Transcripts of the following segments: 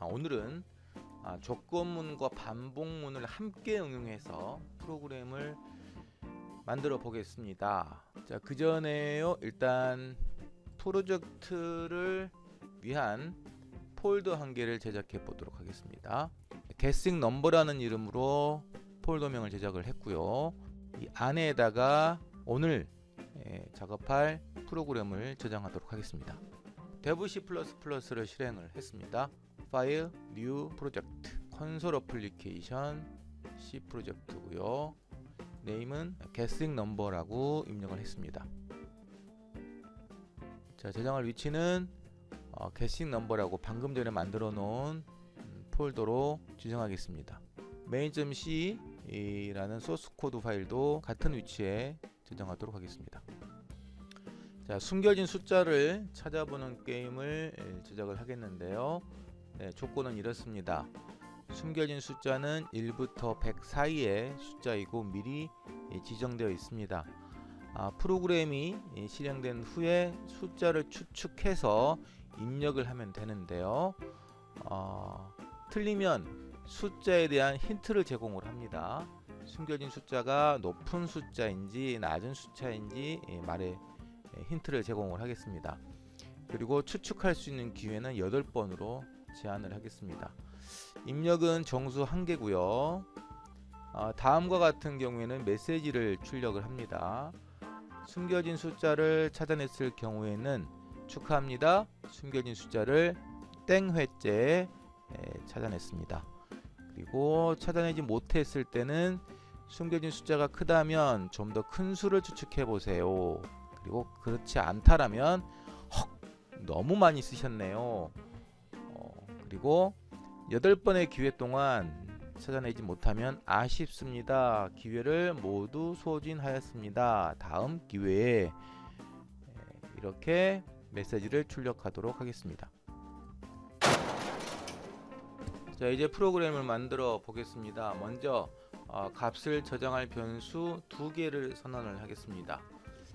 오늘은 조건문과 반복문을 함께 응용해서 프로그램을 만들어 보겠습니다. 자, 그 전에요, 일단 프로젝트를 위한 폴더 한 개를 제작해 보도록 하겠습니다. guessing number라는 이름으로 폴더명을 제작을 했고요. 이 안에다가 오늘 작업할 프로그램을 저장하도록 하겠습니다. dev C++를 실행을 했습니다. 파일, new 프로젝트, 콘솔 어플리케이션 C 프로젝트고요. 네임은 guessing number라고 입력을 했습니다. 자, 저장할 위치는 guessing number라고 방금 전에 만들어 놓은 폴더로 지정하겠습니다. main.c라는 소스 코드 파일도 같은 위치에 저장하도록 하겠습니다. 자, 숨겨진 숫자를 찾아보는 게임을 제작을 하겠는데요. 조건은 이렇습니다. 숨겨진 숫자는 1부터 100 사이의 숫자이고 미리 지정되어 있습니다. 프로그램이 실행된 후에 숫자를 추측해서 입력을 하면 되는데요. 틀리면 숫자에 대한 힌트를 제공을 합니다. 숨겨진 숫자가 높은 숫자인지 낮은 숫자인지 말에 힌트를 제공을 하겠습니다. 그리고 추측할 수 있는 기회는 8번으로 제한을 하겠습니다. 입력은 정수 1개고요. 다음과 같은 경우에는 메시지를 출력을 합니다. 숨겨진 숫자를 찾아냈을 경우에는 축하합니다. 숨겨진 숫자를 땡회째 찾아냈습니다. 그리고 찾아내지 못했을 때는 숨겨진 숫자가 크다면 좀 더 큰 수를 추측해 보세요. 그리고 그렇지 않다라면 너무 많이 쓰셨네요. 그리고 8번의 기회 동안 찾아내지 못하면 아쉽습니다. 기회를 모두 소진하였습니다. 다음 기회에 이렇게 메시지를 출력하도록 하겠습니다. 자, 이제 프로그램을 만들어 보겠습니다. 먼저 값을 저장할 변수 2개를 선언을 하겠습니다.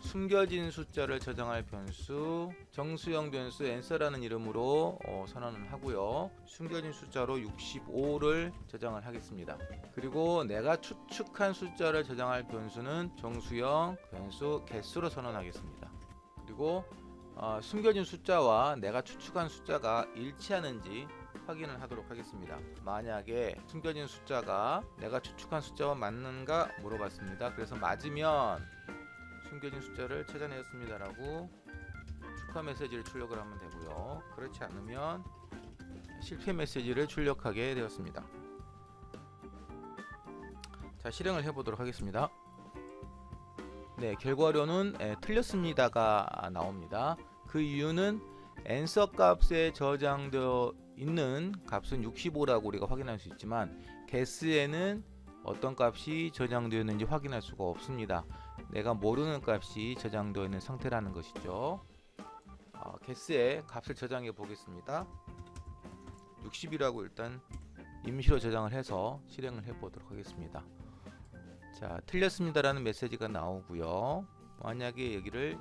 숨겨진 숫자를 저장할 변수 정수형 변수 answer라는 이름으로 선언을 하고요. 숨겨진 숫자로 65를 저장을 하겠습니다. 그리고 내가 추측한 숫자를 저장할 변수는 정수형 변수 guess로 선언하겠습니다. 그리고 숨겨진 숫자와 내가 추측한 숫자가 일치하는지 확인을 하도록 하겠습니다. 만약에 숨겨진 숫자가 내가 추측한 숫자와 맞는가 물어봤습니다. 그래서 맞으면 숨겨진 숫자를 찾아내었습니다 라고 축하 메시지를 출력을 하면 되고요. 그렇지 않으면 실패 메시지를 출력하게 되었습니다. 자, 실행을 해보도록 하겠습니다. 네, 결과로는 틀렸습니다가 나옵니다. 그 이유는 answer 값에 저장되어 있는 값은 65라고 우리가 확인할 수 있지만 guess에는 어떤 값이 저장되어 있는지 확인할 수가 없습니다. 내가 모르는 값이 저장되어 있는 상태라는 것이죠. guess에 값을 저장해 보겠습니다. 60이라고 일단 임시로 저장을 해서 실행을 해 보도록 하겠습니다. 자, 틀렸습니다라는 메시지가 나오고요. 만약에 여기를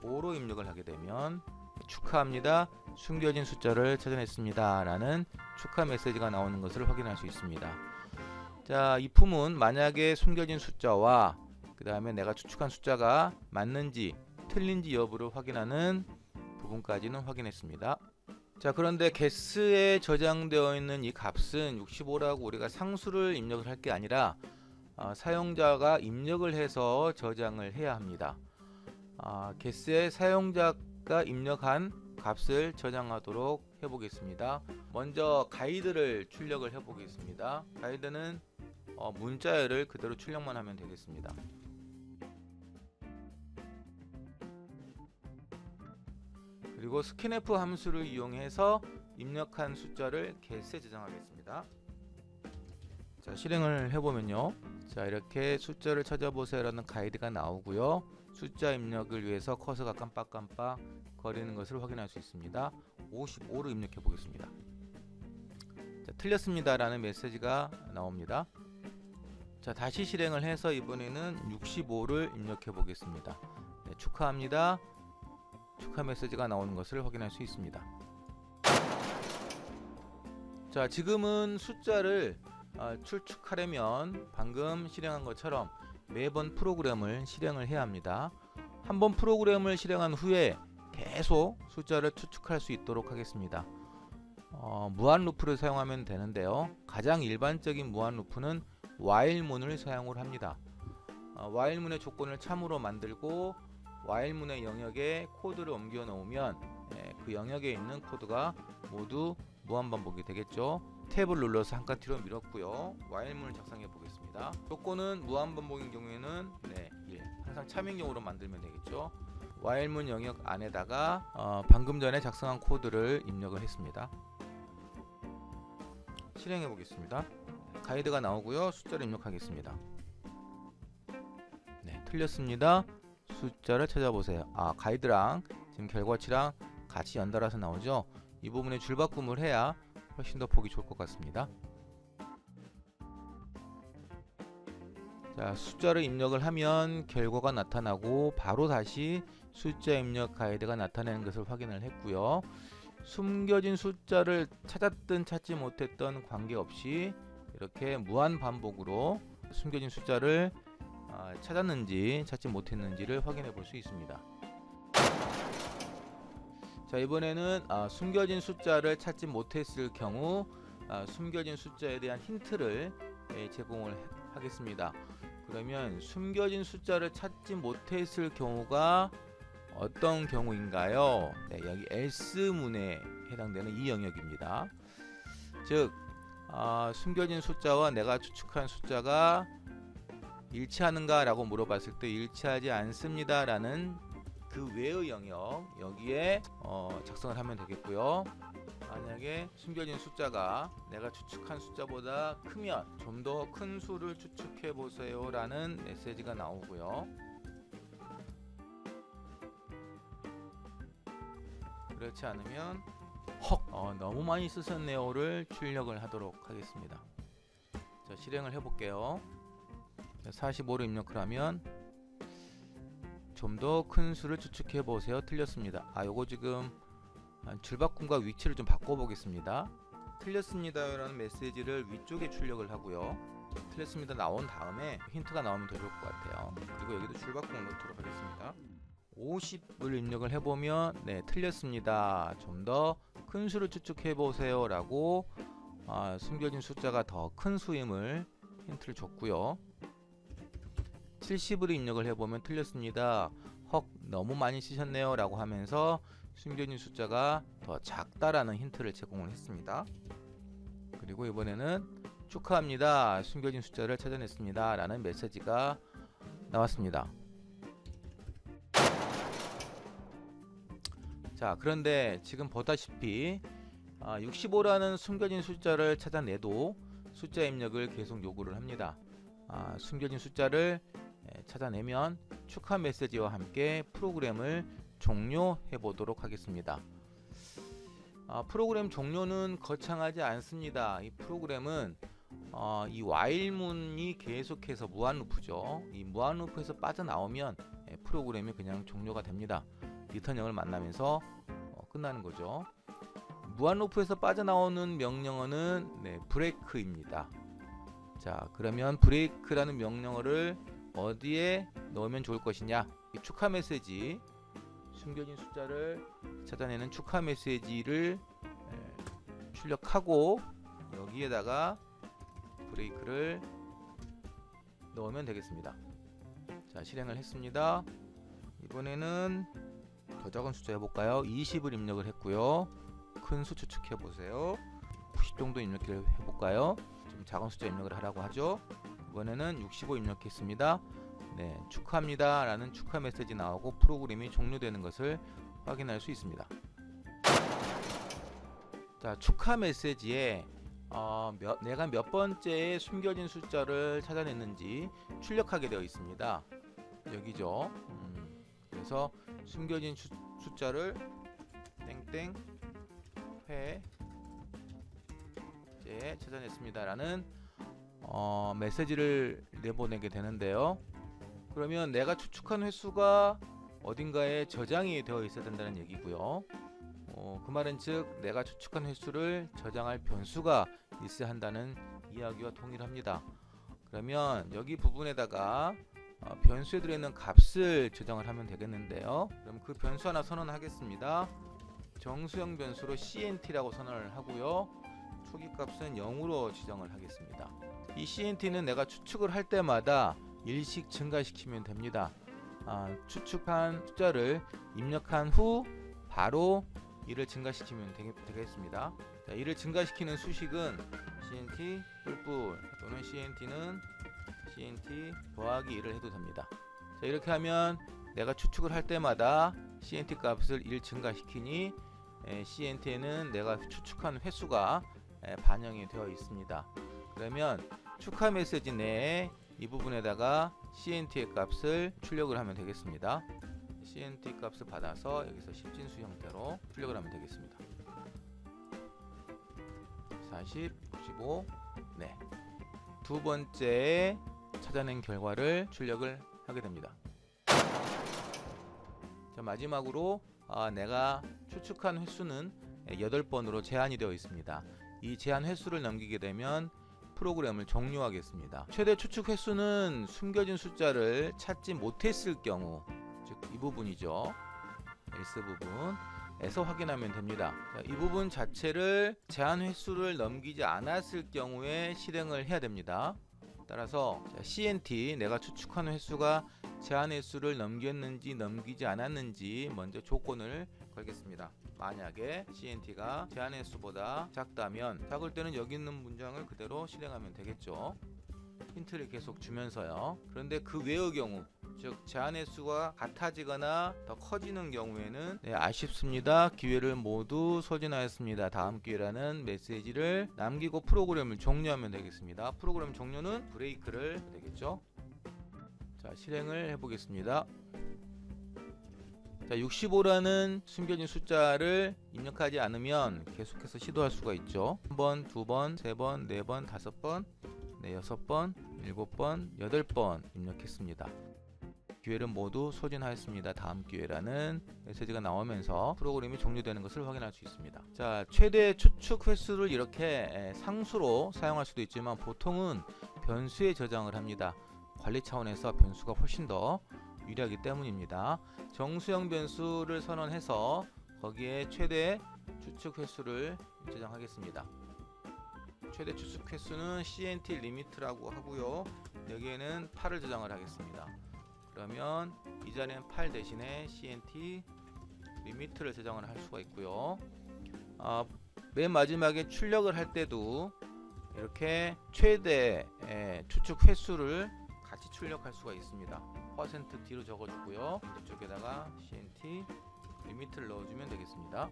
65로 입력을 하게 되면 축하합니다. 숨겨진 숫자를 찾아냈습니다 라는 축하 메시지가 나오는 것을 확인할 수 있습니다. 자, 이 품은 만약에 숨겨진 숫자와 그 다음에 내가 추측한 숫자가 맞는지 틀린지 여부를 확인하는 부분까지는 확인했습니다. 자, 그런데 guess에 저장되어 있는 이 값은 65라고 우리가 상수를 입력을 할 게 아니라 사용자가 입력을 해서 저장을 해야 합니다. guess에 사용자가 입력한 값을 저장하도록 해보겠습니다. 먼저 가이드를 출력을 해보겠습니다. 가이드는 문자열을 그대로 출력만 하면 되겠습니다. 그리고 scanf 함수를 이용해서 입력한 숫자를 guess에 저장하겠습니다. 자, 실행을 해보면요. 자, 이렇게 숫자를 찾아보세요 라는 가이드가 나오고요. 숫자 입력을 위해서 커서가 깜빡깜빡 거리는 것을 확인할 수 있습니다. 55로 입력해 보겠습니다. 자, 틀렸습니다 라는 메시지가 나옵니다. 자, 다시 실행을 해서 이번에는 65를 입력해 보겠습니다. 네, 축하합니다. 축하 메시지가 나오는 것을 확인할 수 있습니다. 자, 지금은 숫자를 추측하려면 방금 실행한 것처럼 매번 프로그램을 실행을 해야 합니다. 한번 프로그램을 실행한 후에 계속 숫자를 추측할 수 있도록 하겠습니다. 무한 루프를 사용하면 되는데요. 가장 일반적인 무한 루프는 while문을 사용을 합니다. while문의 조건을 참으로 만들고 while문의 영역에 코드를 옮겨 놓으면 그 영역에 있는 코드가 모두 무한 반복이 되겠죠. 탭을 눌러서 한 칸 뒤로 밀었고요. while문을 작성해 보겠습니다. 조건은 무한 반복인 경우에는 1. 항상 참인경우로 만들면 되겠죠. while문 영역 안에다가 방금 전에 작성한 코드를 입력을 했습니다. 실행해 보겠습니다. 가이드가 나오고요. 숫자를 입력하겠습니다. 네, 틀렸습니다. 숫자를 찾아보세요. 가이드랑 지금 결과치랑 같이 연달아서 나오죠. 이 부분에 줄바꿈을 해야 훨씬 더 보기 좋을 것 같습니다. 자, 숫자를 입력을 하면 결과가 나타나고 바로 다시 숫자 입력 가이드가 나타내는 것을 확인을 했고요. 숨겨진 숫자를 찾았든 찾지 못했던 관계없이 이렇게 무한 반복으로 숨겨진 숫자를 찾았는지 찾지 못했는지를 확인해 볼 수 있습니다. 자, 이번에는 숨겨진 숫자를 찾지 못했을 경우 숨겨진 숫자에 대한 힌트를 제공을 하겠습니다. 그러면 숨겨진 숫자를 찾지 못했을 경우가 어떤 경우인가요? 네, 여기 else문에 해당되는 이 영역입니다. 즉 숨겨진 숫자와 내가 추측한 숫자가 일치하는가 라고 물어봤을 때 일치하지 않습니다 라는 그 외의 영역, 여기에 작성을 하면 되겠고요. 만약에 숨겨진 숫자가 내가 추측한 숫자보다 크면 좀 더 큰 수를 추측해 보세요 라는 메시지가 나오고요. 그렇지 않으면 너무 많이 쓰셨네요를 출력을 하도록 하겠습니다. 자, 실행을 해볼게요. 45를 입력을 하면 좀 더 큰 수를 추측해 보세요. 틀렸습니다. 요거 지금 줄바꿈과 위치를 좀 바꿔보겠습니다. 틀렸습니다 라는 메시지를 위쪽에 출력을 하고요. 틀렸습니다 나온 다음에 힌트가 나오면 더 좋을 것 같아요. 그리고 여기도 줄바꿈을 넣도록 하겠습니다. 50을 입력을 해보면 틀렸습니다. 좀 더 큰 수를 추측해 보세요 라고 숨겨진 숫자가 더 큰 수임을 힌트를 줬고요. 70을 입력을 해보면 틀렸습니다. 너무 많이 쓰셨네요 라고 하면서 숨겨진 숫자가 더 작다라는 힌트를 제공을 했습니다. 그리고 이번에는 축하합니다. 숨겨진 숫자를 찾아냈습니다 라는 메시지가 나왔습니다. 자, 그런데 지금 보다시피 65라는 숨겨진 숫자를 찾아내도 숫자 입력을 계속 요구를 합니다. 숨겨진 숫자를 찾아내면 축하 메시지와 함께 프로그램을 종료해 보도록 하겠습니다. 프로그램 종료는 거창하지 않습니다. 이 프로그램은 이 while문이 계속해서 무한 루프죠. 이 무한 루프에서 빠져나오면 프로그램이 그냥 종료가 됩니다. 리턴형을 만나면서 끝나는 거죠. 무한 루프에서 빠져나오는 명령어는 브레이크입니다. 자, 그러면 브레이크라는 명령어를 어디에 넣으면 좋을 것이냐? 이 축하 메시지, 숨겨진 숫자를 찾아내는 축하 메시지를 출력하고 여기에다가 브레이크를 넣으면 되겠습니다. 자, 실행을 했습니다. 이번에는 더 작은 숫자 해볼까요? 20을 입력을 했고요. 큰 수 추측해 보세요. 90 정도 입력을 해볼까요? 좀 작은 숫자 입력을 하라고 하죠. 이번에는 65 입력했습니다. 축하합니다 라는 축하 메시지 나오고 프로그램이 종료되는 것을 확인할 수 있습니다. 자, 축하 메시지에 내가 몇 번째의 숨겨진 숫자를 찾아냈는지 출력하게 되어 있습니다. 여기죠. 그래서 숨겨진 숫자를 땡땡 회째 찾아냈습니다 라는 메시지를 내보내게 되는데요. 그러면 내가 추측한 횟수가 어딘가에 저장이 되어 있어야 된다는 얘기고요. 그 말은 즉 내가 추측한 횟수를 저장할 변수가 있어야 한다는 이야기와 동일합니다. 그러면 여기 부분에다가 변수에 들어있는 값을 저장을 하면 되겠는데요. 그럼 그 변수 하나 선언하겠습니다. 정수형 변수로 CNT라고 선언을 하고요. 초기 값은 0으로 지정을 하겠습니다. 이 CNT는 내가 추측을 할 때마다 일씩 증가시키면 됩니다. 추측한 숫자를 입력한 후 바로 이를 증가시키면 되겠습니다. 자, 이를 증가시키는 수식은 CNT 뿔뿔 또는 CNT는 CNT 더하기 1을 해도 됩니다. 자, 이렇게 하면 내가 추측을 할 때마다 CNT 값을 1 증가시키니 CNT에는 내가 추측한 횟수가 반영이 되어 있습니다. 그러면 축하 메시지 내에 이 부분에다가 CNT의 값을 출력을 하면 되겠습니다. CNT 값을 받아서 여기서 십진수 형태로 출력을 하면 되겠습니다. 40, 65, 네. 두 번째 찾아낸 결과를 출력을 하게 됩니다. 자, 마지막으로 내가 추측한 횟수는 8번으로 제한이 되어 있습니다. 이 제한 횟수를 넘기게 되면 프로그램을 종료하겠습니다. 최대 추측 횟수는 숨겨진 숫자를 찾지 못했을 경우, 즉 이 부분이죠. else 부분에서 확인하면 됩니다. 자, 이 부분 자체를 제한 횟수를 넘기지 않았을 경우에 실행을 해야 됩니다. 따라서 CNT 내가 추측한 횟수가 제한 횟수를 넘겼는지 넘기지 않았는지 먼저 조건을 걸겠습니다. 만약에 CNT가 제한 횟수보다 작다면 작을 때는 여기 있는 문장을 그대로 실행하면 되겠죠. 힌트를 계속 주면서요. 그런데 그 외의 경우, 즉 제한 횟수가 같아지거나 더 커지는 경우에는 아쉽습니다. 기회를 모두 소진하였습니다. 다음 기회라는 메시지를 남기고 프로그램을 종료하면 되겠습니다. 프로그램 종료는 브레이크를 되겠죠. 자, 실행을 해보겠습니다. 자, 65라는 숨겨진 숫자를 입력하지 않으면 계속해서 시도할 수가 있죠. 1번, 2번, 3번, 4번, 5번, 6번, 7번, 8번 입력했습니다. 기회를 모두 소진하였습니다. 다음 기회라는 메시지가 나오면서 프로그램이 종료되는 것을 확인할 수 있습니다. 자, 최대 추측 횟수를 이렇게 상수로 사용할 수도 있지만 보통은 변수에 저장을 합니다. 관리 차원에서 변수가 훨씬 더 유리하기 때문입니다. 정수형 변수를 선언해서 거기에 최대 추측 횟수를 저장하겠습니다. 최대 추측 횟수는 CNT 리미트라고 하고요. 여기에는 8을 저장을 하겠습니다. 그러면 이 자리엔 8 대신에 CNT 리미트를 저장을 할 수가 있고요. 맨 마지막에 출력을 할 때도 이렇게 최대 추측 횟수를 같이 출력할 수가 있습니다. %D로 적어주고요. 이쪽에다가 CNT 리미트를 넣어주면 되겠습니다.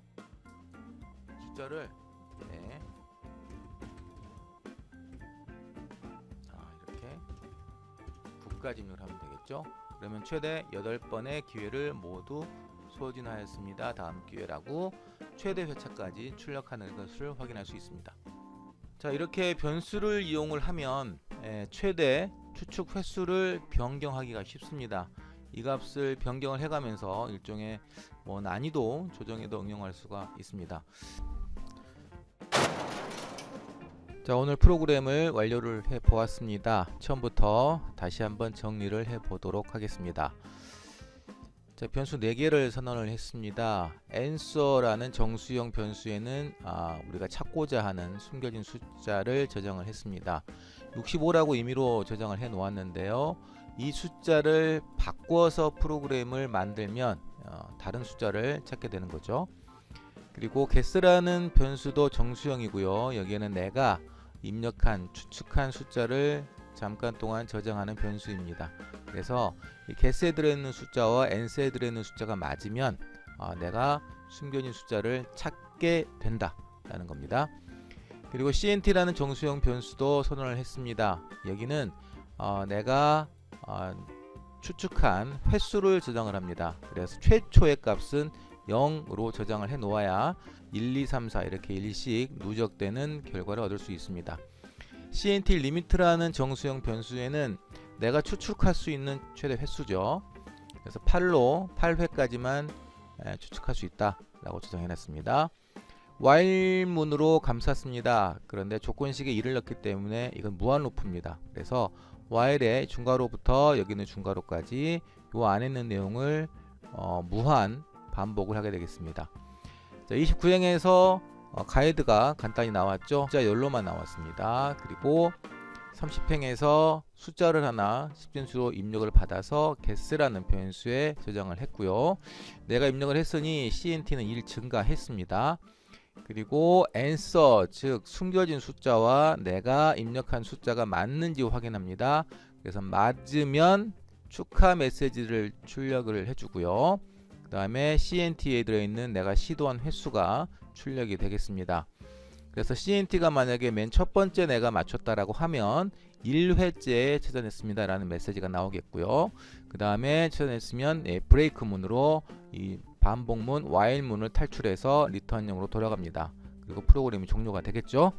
숫자를 이렇게 9까지 입력하면 되겠죠. 그러면 최대 8번의 기회를 모두 소진하였습니다. 다음 기회라고 최대 회차까지 출력하는 것을 확인할 수 있습니다. 자, 이렇게 변수를 이용을 하면 최대 추측 횟수를 변경하기가 쉽습니다. 이 값을 변경을 해가면서 일종의 난이도 조정에도 응용할 수가 있습니다. 자, 오늘 프로그램을 완료를 해 보았습니다. 처음부터 다시 한번 정리를 해 보도록 하겠습니다. 자, 변수 4개를 선언을 했습니다. answer라는 정수형 변수에는 우리가 찾고자 하는 숨겨진 숫자를 저장을 했습니다. 65라고 임의로 저장을 해 놓았는데요. 이 숫자를 바꿔서 프로그램을 만들면 다른 숫자를 찾게 되는 거죠. 그리고 guess라는 변수도 정수형이고요. 여기에는 내가 입력한 추측한 숫자를 잠깐 동안 저장하는 변수입니다. 그래서 이 guess에 들어있는 숫자와 answer에 들어있는 숫자가 맞으면 내가 숨겨진 숫자를 찾게 된다라는 겁니다. 그리고 CNT라는 정수형 변수도 선언을 했습니다. 여기는 내가 추측한 횟수를 저장을 합니다. 그래서 최초의 값은 0으로 저장을 해 놓아야 1, 2, 3, 4 이렇게 일씩 누적되는 결과를 얻을 수 있습니다. CNT 리미트라는 정수형 변수에는 내가 추측할 수 있는 최대 횟수죠. 그래서 8로 8회까지만 추측할 수 있다 라고 저장해놨습니다. while문으로 감쌌습니다. 그런데 조건식에 1을 넣기 때문에 이건 무한 루프입니다. 그래서 while의 중괄호부터 여기는 중괄호까지 요 안에 있는 내용을 무한 반복을 하게 되겠습니다. 자, 29행에서 가이드가 간단히 나왔죠. 숫자 열로만 나왔습니다. 그리고 30행에서 숫자를 하나 10진수로 입력을 받아서 guess라는 변수에 저장을 했고요. 내가 입력을 했으니 CNT는 1 증가했습니다. 그리고 answer, 즉 숨겨진 숫자와 내가 입력한 숫자가 맞는지 확인합니다. 그래서 맞으면 축하 메시지를 출력을 해주고요. 그 다음에 CNT에 들어있는 내가 시도한 횟수가 출력이 되겠습니다. 그래서 CNT가 만약에 맨 첫 번째 내가 맞췄다라고 하면 1회째에 찾아냈습니다 라는 메시지가 나오겠고요. 그 다음에 찾아냈으면 브레이크 문으로 이 반복문 while문을 탈출해서 리턴형으로 돌아갑니다. 그리고 프로그램이 종료가 되겠죠.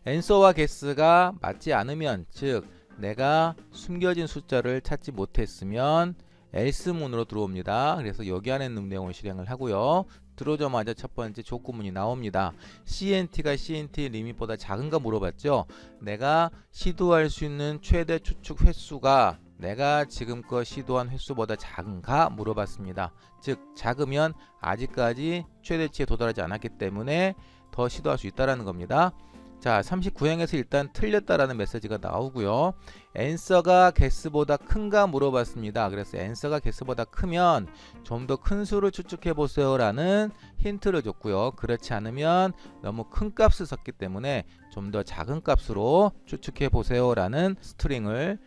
answer와 guess가 맞지 않으면, 즉 내가 숨겨진 숫자를 찾지 못했으면 else 문으로 들어옵니다. 그래서 여기 안에 있는 내용을 실행을 하고요. 들어오자마자 첫 번째 족구문이 나옵니다. CNT가 CNT 리밋보다 작은가 물어봤죠. 내가 시도할 수 있는 최대 추측 횟수가 내가 지금껏 시도한 횟수보다 작은가 물어봤습니다. 즉 작으면 아직까지 최대치에 도달하지 않았기 때문에 더 시도할 수 있다는 겁니다. 자, 39행에서 일단 틀렸다라는 메시지가 나오고요. answer가 guess보다 큰가 물어봤습니다. 그래서 answer가 guess보다 크면 좀 더 큰 수를 추측해 보세요 라는 힌트를 줬고요. 그렇지 않으면 너무 큰 값을 썼기 때문에 좀 더 작은 값으로 추측해 보세요 라는 스트링을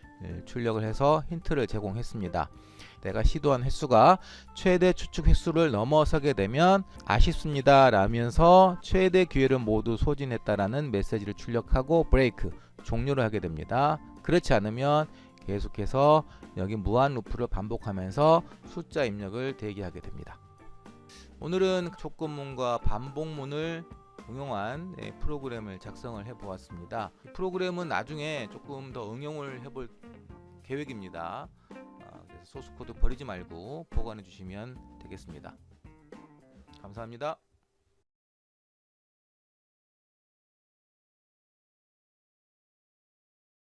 출력을 해서 힌트를 제공했습니다. 내가 시도한 횟수가 최대 추측 횟수를 넘어서게 되면 아쉽습니다 라면서 최대 기회를 모두 소진했다라는 메시지를 출력하고 브레이크 종료를 하게 됩니다. 그렇지 않으면 계속해서 여기 무한 루프를 반복하면서 숫자 입력을 대기하게 됩니다. 오늘은 촉구문과 반복문을 응용한 프로그램을 작성을 해 보았습니다. 이 프로그램은 나중에 조금 더 응용을 해볼 계획입니다. 그래서 소스 코드 버리지 말고 보관해 주시면 되겠습니다. 감사합니다.